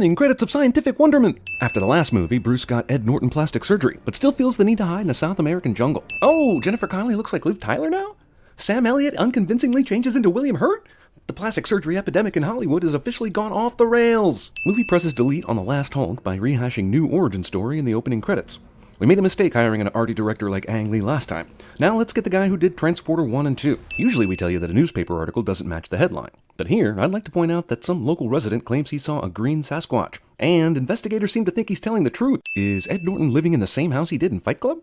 opening credits of scientific wonderment. After the last movie, Bruce got Ed Norton plastic surgery, but still feels the need to hide in a South American jungle. Oh, Jennifer Connelly looks like Liv Tyler now? Sam Elliott unconvincingly changes into William Hurt? The plastic surgery epidemic in Hollywood has officially gone off the rails. Movie presses delete on the last Hulk by rehashing new origin story in the opening credits. We made a mistake hiring an arty director like Ang Lee last time. Now let's get the guy who did Transporter 1 and 2. Usually we tell you that a newspaper article doesn't match the headline. But here, I'd like to point out that some local resident claims he saw a green Sasquatch. And investigators seem to think he's telling the truth. Is Ed Norton living in the same house he did in Fight Club?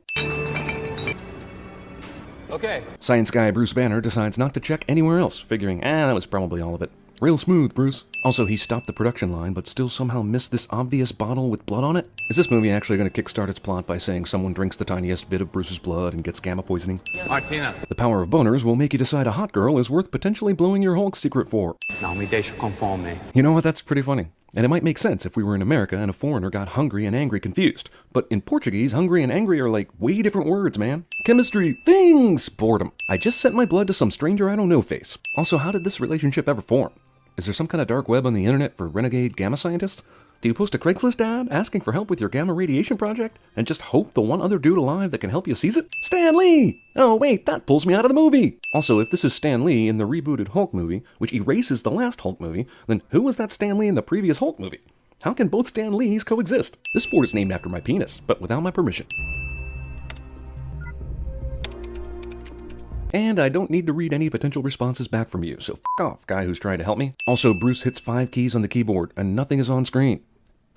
Okay. Science guy Bruce Banner decides not to check anywhere else, figuring, that was probably all of it. Real smooth, Bruce. Also, he stopped the production line, but still somehow missed this obvious bottle with blood on it. Is this movie actually going to kickstart its plot by saying someone drinks the tiniest bit of Bruce's blood and gets gamma poisoning? Martina. The power of boners will make you decide a hot girl is worth potentially blowing your Hulk secret for. Não me deixa conforme. You know what, that's pretty funny. And it might make sense if we were in America and a foreigner got hungry and angry confused. But in Portuguese, hungry and angry are like way different words, man. Chemistry, things, boredom. I just sent my blood to some stranger I don't know face. Also, how did this relationship ever form? Is there some kind of dark web on the internet for renegade gamma scientists? Do you post a Craigslist ad asking for help with your gamma radiation project and just hope the one other dude alive that can help you seize it? Stan Lee! Oh wait, that pulls me out of the movie! Also, if this is Stan Lee in the rebooted Hulk movie, which erases the last Hulk movie, then who was that Stan Lee in the previous Hulk movie? How can both Stan Lees coexist? This fort is named after my penis, but without my permission. And I don't need to read any potential responses back from you, so f*** off, guy who's trying to help me. Also, Bruce hits 5 keys on the keyboard, and nothing is on screen.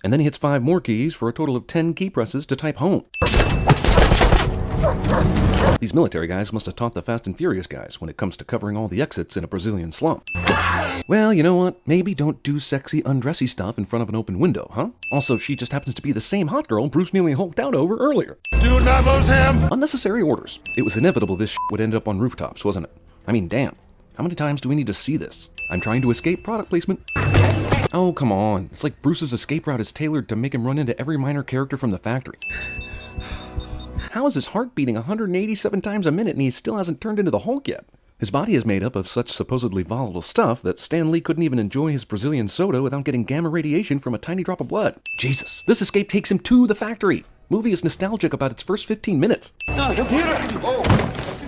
And then he hits 5 more keys for a total of 10 key presses to type home. These military guys must have taught the Fast and Furious guys when it comes to covering all the exits in a Brazilian slum. Well, you know what? Maybe don't do sexy, undressy stuff in front of an open window, huh? Also, she just happens to be the same hot girl Bruce nearly hulked out over earlier. Do not lose him! Unnecessary orders. It was inevitable this would end up on rooftops, wasn't it? I mean, damn. How many times do we need to see this? I'm trying to escape product placement. Oh, come on. It's like Bruce's escape route is tailored to make him run into every minor character from the factory. How is his heart beating 187 times a minute and he still hasn't turned into the Hulk yet? His body is made up of such supposedly volatile stuff that Stan Lee couldn't even enjoy his Brazilian soda without getting gamma radiation from a tiny drop of blood. Jesus, this escape takes him to the factory. Movie is nostalgic about its first 15 minutes. No, computer! Oh!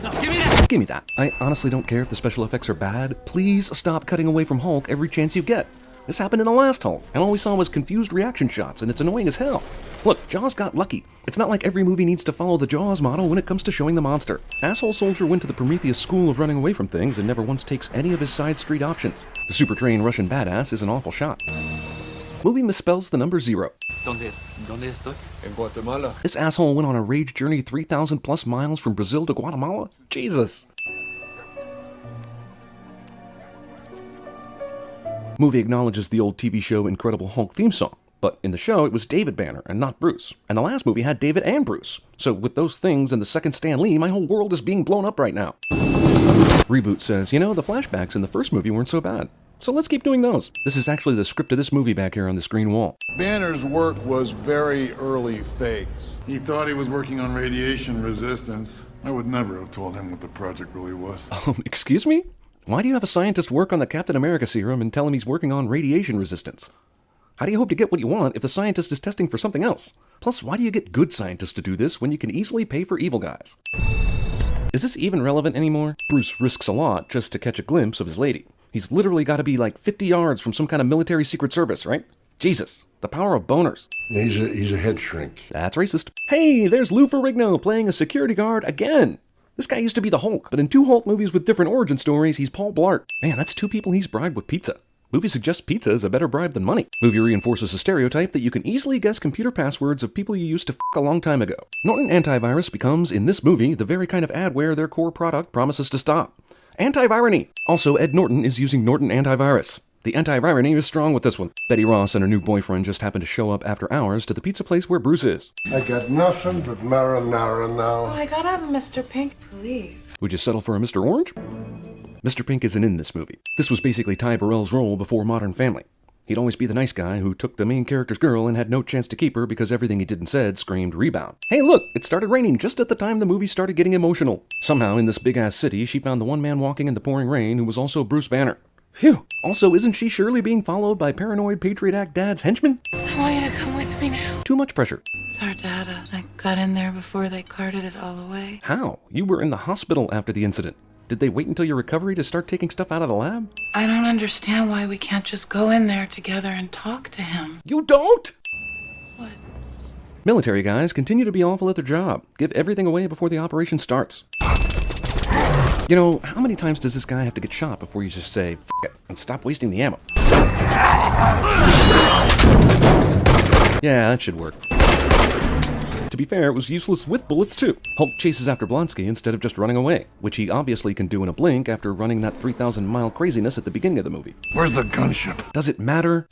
No, give me that! Give me that. I honestly don't care if the special effects are bad. Please stop cutting away from Hulk every chance you get. This happened in the last Hulk, and all we saw was confused reaction shots, and it's annoying as hell. Look, Jaws got lucky. It's not like every movie needs to follow the Jaws model when it comes to showing the monster. Asshole Soldier went to the Prometheus school of running away from things and never once takes any of his side street options. The super trained Russian badass is an awful shot. Movie misspells the number 0. ¿Dónde estoy? In Guatemala. This asshole went on a rage journey 3,000 plus miles from Brazil to Guatemala? Jesus. Movie acknowledges the old TV show Incredible Hulk theme song, but in the show it was David Banner and not Bruce, and the last movie had David and Bruce. So with those things and the second Stan Lee, my whole world is being blown up right now. Reboot says, you know, the flashbacks in the first movie weren't so bad. So let's keep doing those. This is actually the script of this movie back here on the screen wall. Banner's work was very early phase. He thought he was working on radiation resistance. I would never have told him what the project really was. Excuse me? Why do you have a scientist work on the Captain America serum and tell him he's working on radiation resistance? How do you hope to get what you want if the scientist is testing for something else? Plus, why do you get good scientists to do this when you can easily pay for evil guys? Is this even relevant anymore? Bruce risks a lot just to catch a glimpse of his lady. He's literally got to be like 50 yards from some kind of military secret service, right? Jesus, the power of boners. He's a head shrink. That's racist. Hey, there's Lou Ferrigno playing a security guard again. This guy used to be the Hulk, but in 2 Hulk movies with different origin stories, he's Paul Blart. Man, that's 2 people he's bribed with pizza. Movie suggests pizza is a better bribe than money. Movie reinforces a stereotype that you can easily guess computer passwords of people you used to f*** a long time ago. Norton Antivirus becomes, in this movie, the very kind of adware their core product promises to stop. Antivirony! Also, Ed Norton is using Norton Antivirus. The anti-irony is strong with this one. Betty Ross and her new boyfriend just happened to show up after hours to the pizza place where Bruce is. I got nothing but marinara Oh, now. I gotta have a Mr. Pink, please. Would you settle for a Mr. Orange? Mr. Pink isn't in this movie. This was basically Ty Burrell's role before Modern Family. He'd always be the nice guy who took the main character's girl and had no chance to keep her because everything he did and said screamed rebound. Hey look, it started raining just at the time the movie started getting emotional. Somehow in this big-ass city, she found the one man walking in the pouring rain who was also Bruce Banner. Phew. Also, isn't she surely being followed by paranoid Patriot Act Dad's henchmen? I want you to come with me now. Too much pressure. It's our data. I got in there before they carted it all away. How? You were in the hospital after the incident. Did they wait until your recovery to start taking stuff out of the lab? I don't understand why we can't just go in there together and talk to him. You don't? What? Military guys continue to be awful at their job. Give everything away before the operation starts. You know, how many times does this guy have to get shot before you just say, F it, and stop wasting the ammo? Yeah, that should work. To be fair, it was useless with bullets too. Hulk chases after Blonsky instead of just running away, which he obviously can do in a blink after running that 3,000-mile craziness at the beginning of the movie. Where's the gunship? Does it matter?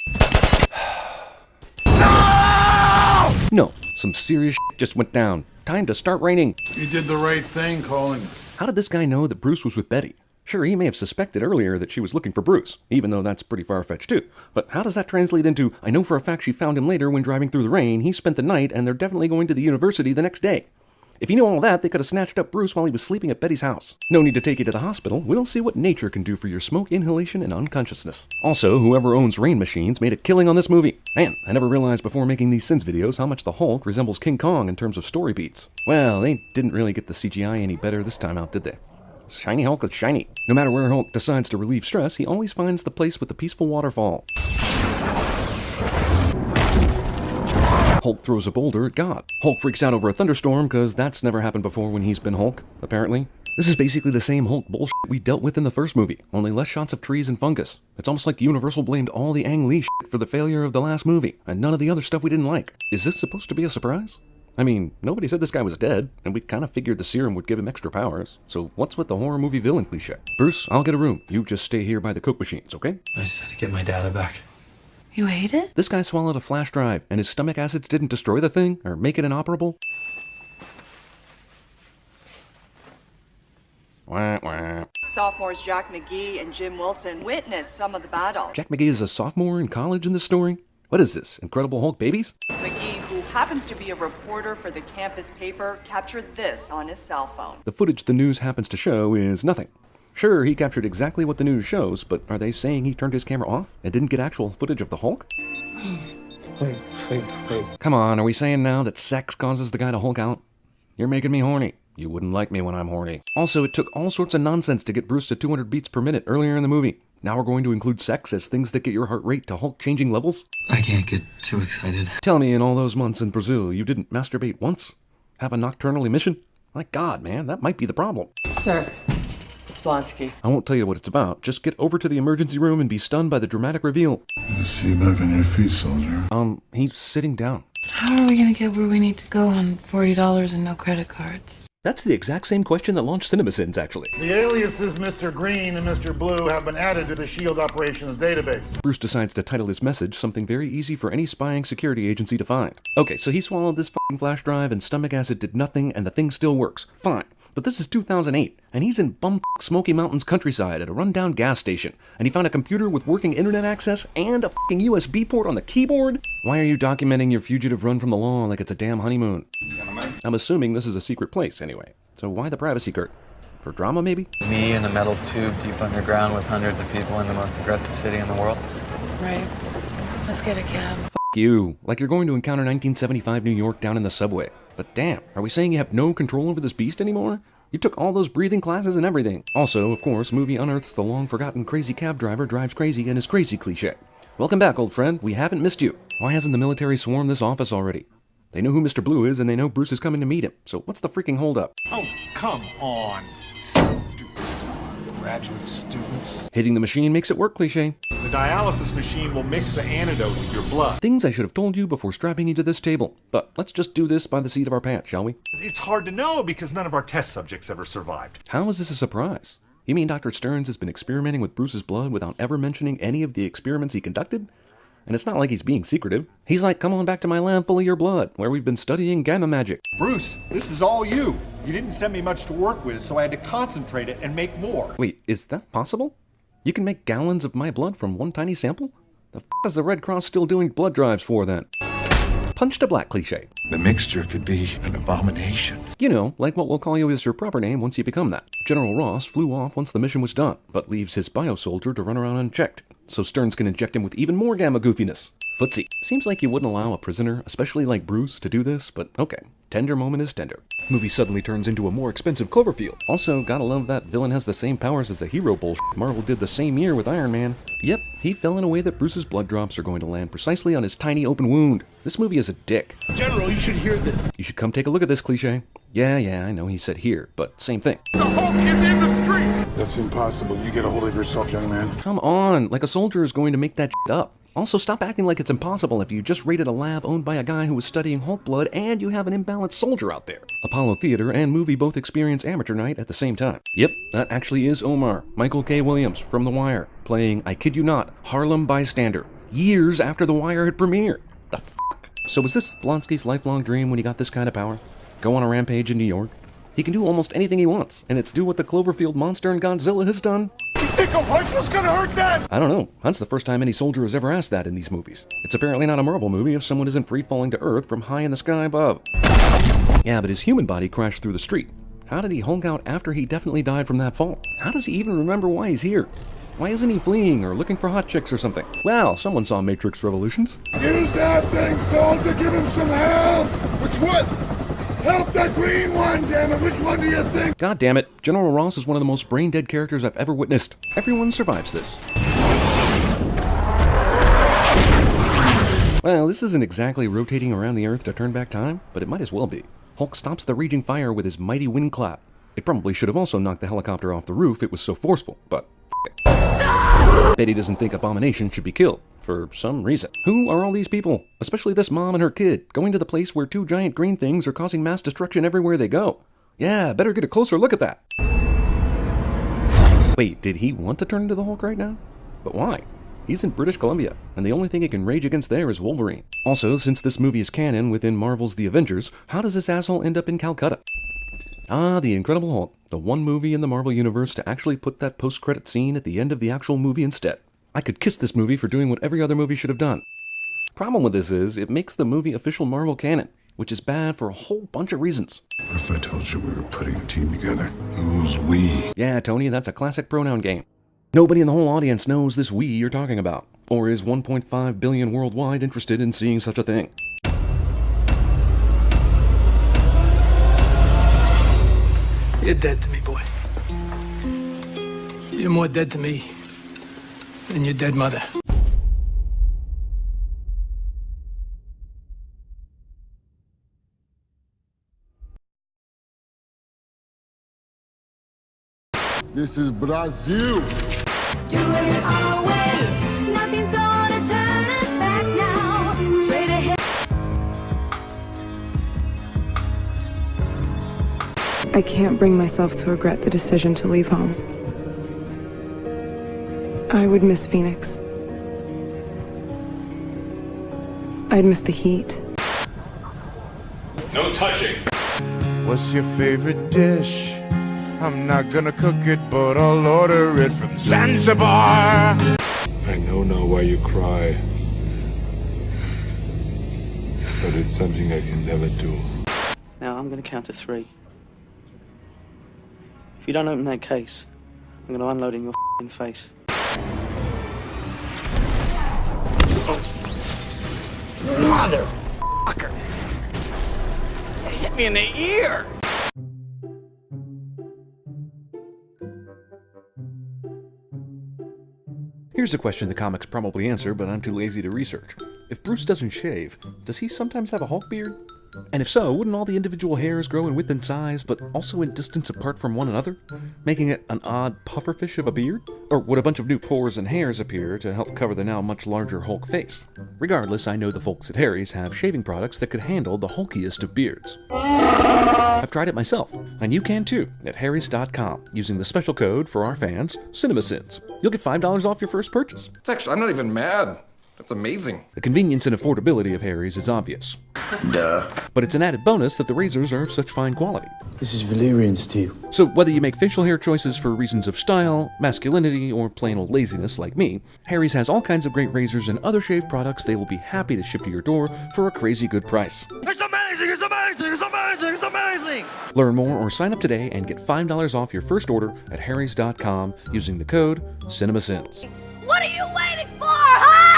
No, some serious shit just went down. Time to start raining. You did the right thing calling her. How did this guy know that Bruce was with Betty? Sure, he may have suspected earlier that she was looking for Bruce, even though that's pretty far-fetched too. But how does that translate into, I know for a fact she found him later when driving through the rain, he spent the night, and they're definitely going to the university the next day? If you knew all that, they could have snatched up Bruce while he was sleeping at Betty's house. No need to take you to the hospital. We'll see what nature can do for your smoke inhalation and unconsciousness. Also, whoever owns rain machines made a killing on this movie. Man, I never realized before making these Sins videos how much the Hulk resembles King Kong in terms of story beats. Well, they didn't really get the CGI any better this time out, did they? Shiny Hulk is shiny. No matter where Hulk decides to relieve stress, he always finds the place with the peaceful waterfall. Hulk throws a boulder at God. Hulk freaks out over a thunderstorm, because that's never happened before when he's been Hulk, apparently. This is basically the same Hulk bullshit we dealt with in the first movie, only less shots of trees and fungus. It's almost like Universal blamed all the Ang Lee shit for the failure of the last movie, and none of the other stuff we didn't like. Is this supposed to be a surprise? I mean, nobody said this guy was dead, and we kind of figured the serum would give him extra powers. So what's with the horror movie villain cliche? Bruce, I'll get a room. You just stay here by the Coke machines, okay? I just had to get my data back. You ate it? This guy swallowed a flash drive, and his stomach acids didn't destroy the thing, or make it inoperable? Wah, wah. Sophomores Jack McGee and Jim Wilson witnessed some of the battle. Jack McGee is a sophomore in college in this story? What is this, Incredible Hulk babies? McGee, who happens to be a reporter for the campus paper, captured this on his cell phone. The footage the news happens to show is nothing. Sure, he captured exactly what the news shows, but are they saying he turned his camera off and didn't get actual footage of the Hulk? Wait. Come on, are we saying now that sex causes the guy to Hulk out? You're making me horny. You wouldn't like me when I'm horny. Also, it took all sorts of nonsense to get Bruce to 200 beats per minute earlier in the movie. Now we're going to include sex as things that get your heart rate to Hulk-changing levels? I can't get too excited. Tell me in all those months in Brazil you didn't masturbate once? Have a nocturnal emission? My God, man, that might be the problem. Sir, it's Blonsky. I won't tell you what it's about. Just get over to the emergency room and be stunned by the dramatic reveal. Good to see you back on your feet, soldier. He's sitting down. How are we gonna get where we need to go on $40 and no credit cards? That's the exact same question that launched CinemaSins, actually. The aliases Mr. Green and Mr. Blue have been added to the SHIELD operations database. Bruce decides to title his message something very easy for any spying security agency to find. Okay, so he swallowed this fucking flash drive and stomach acid did nothing and the thing still works. Fine. But this is 2008, and he's in bum-fuck Smoky Mountains countryside at a rundown gas station, and he found a computer with working internet access and a fucking USB port on the keyboard? Why are you documenting your fugitive run from the law like it's a damn honeymoon? I'm assuming this is a secret place anyway, so why the privacy curtain? For drama, maybe? Me in a metal tube deep underground with hundreds of people in the most aggressive city in the world. Right. Let's get a cab. F you. Like you're going to encounter 1975 New York down in the subway. But damn, are we saying you have no control over this beast anymore? You took all those breathing classes and everything. Also, of course, movie unearths the long-forgotten crazy cab driver drives crazy and is crazy cliché. Welcome back, old friend. We haven't missed you. Why hasn't the military swarmed this office already? They know who Mr. Blue is, and they know Bruce is coming to meet him. So what's the freaking holdup? Oh, come on. Graduate students. Hitting the machine makes it work cliché. The dialysis machine will mix the antidote with your blood. Things I should have told you before strapping you to this table. But let's just do this by the seat of our pants, shall we? It's hard to know because none of our test subjects ever survived. How is this a surprise? You mean Dr. Stearns has been experimenting with Bruce's blood without ever mentioning any of the experiments he conducted? And it's not like he's being secretive. He's like, come on back to my lab full of your blood, where we've been studying gamma magic. Bruce, this is all you. You didn't send me much to work with, so I had to concentrate it and make more. Wait, is that possible? You can make gallons of my blood from one tiny sample? The f*** is the Red Cross still doing blood drives for then? punch to black cliche. The mixture could be an abomination. You know, like what we'll call you as your proper name once you become that. General Ross flew off once the mission was done, but leaves his bio-soldier to run around unchecked, so Stearns can inject him with even more gamma goofiness. Footsie. Seems like you wouldn't allow a prisoner, especially like Bruce, to do this, but okay. Tender moment is tender. Movie suddenly turns into a more expensive Cloverfield. Also, gotta love that villain has the same powers as the hero bullshit Marvel did the same year with Iron Man. Yep, he fell in a way that Bruce's blood drops are going to land precisely on his tiny open wound. This movie is a dick. General, you should hear this. You should come take a look at this cliche. Yeah, I know he said here, but same thing. The Hulk is in the streets! That's impossible. You get a hold of yourself, young man. Come on, like a soldier is going to make that shit up. Also, stop acting like it's impossible if you just raided a lab owned by a guy who was studying Hulk blood and you have an imbalanced soldier out there. Apollo Theater and movie both experience amateur night at the same time. Yep, that actually is Omar, Michael K. Williams from The Wire, playing, I kid you not, Harlem Bystander, years after The Wire had premiered. The fuck? So was this Blonsky's lifelong dream when he got this kind of power? Go on a rampage in New York? He can do almost anything he wants, and it's do what the Cloverfield monster and Godzilla has done. You think a rifle's gonna hurt that? I don't know. That's the first time any soldier has ever asked that in these movies. It's apparently not a Marvel movie if someone isn't free-falling to Earth from high in the sky above. Yeah, but his human body crashed through the street. How did he Hulk out after he definitely died from that fall? How does he even remember why he's here? Why isn't he fleeing or looking for hot chicks or something? Well, someone saw Matrix Revolutions. Use that thing, soldier. Give him some help. Which one? Help the green one, damn it. Which one do you think? God damn it. General Ross is one of the most brain-dead characters I've ever witnessed. Everyone survives this. Well, this isn't exactly rotating around the Earth to turn back time, but it might as well be. Hulk stops the raging fire with his mighty wind clap. It probably should have also knocked the helicopter off the roof, it was so forceful, but f*** it. Bet he doesn't think Abomination should be killed, for some reason. Who are all these people, especially this mom and her kid, going to the place where two giant green things are causing mass destruction everywhere they go? Yeah, better get a closer look at that. Wait, did he want to turn into the Hulk right now? But why? He's in British Columbia, and the only thing he can rage against there is Wolverine. Also, since this movie is canon within Marvel's The Avengers, how does this asshole end up in Calcutta? Ah, The Incredible Hulk, the one movie in the Marvel Universe to actually put that post-credit scene at the end of the actual movie instead. I could kiss this movie for doing what every other movie should have done. Problem with this is, it makes the movie official Marvel canon, which is bad for a whole bunch of reasons. What if I told you we were putting a team together? Who's we? Yeah, Tony, that's a classic pronoun game. Nobody in the whole audience knows this we you're talking about, or is 1.5 billion worldwide interested in seeing such a thing. You're dead to me, boy. You're more dead to me than your dead mother. This is Brazil. Do it our way. Nothing's gonna turn us back now. Straight ahead. I can't bring myself to regret the decision to leave home. I would miss Phoenix. I'd miss the heat. No touching. What's your favorite dish? I'm not gonna cook it, but I'll order it from Zanzibar. I know now why you cry. But it's something I can never do. Now I'm gonna count to 3. If you don't open that case, I'm gonna unload in your f***ing face. Motherfucker! Hit me in the ear! Here's a question the comics probably answer, but I'm too lazy to research. If Bruce doesn't shave, does he sometimes have a Hulk beard? And if so, wouldn't all the individual hairs grow in width and size, but also in distance apart from one another, making it an odd pufferfish of a beard? Or would a bunch of new pores and hairs appear to help cover the now much larger Hulk face? Regardless, I know the folks at Harry's have shaving products that could handle the hulkiest of beards. I've tried it myself, and you can too at harrys.com using the special code for our fans, CinemaSins. You'll get $5 off your first purchase. It's actually, I'm not even mad. That's amazing. The convenience and affordability of Harry's is obvious. Duh. But it's an added bonus that the razors are of such fine quality. This is Valyrian steel. So whether you make facial hair choices for reasons of style, masculinity, or plain old laziness like me, Harry's has all kinds of great razors and other shave products they will be happy to ship to your door for a crazy good price. It's amazing! It's amazing! It's amazing! It's amazing! Learn more or sign up today and get $5 off your first order at harrys.com using the code CinemaSins. What are you waiting for, huh?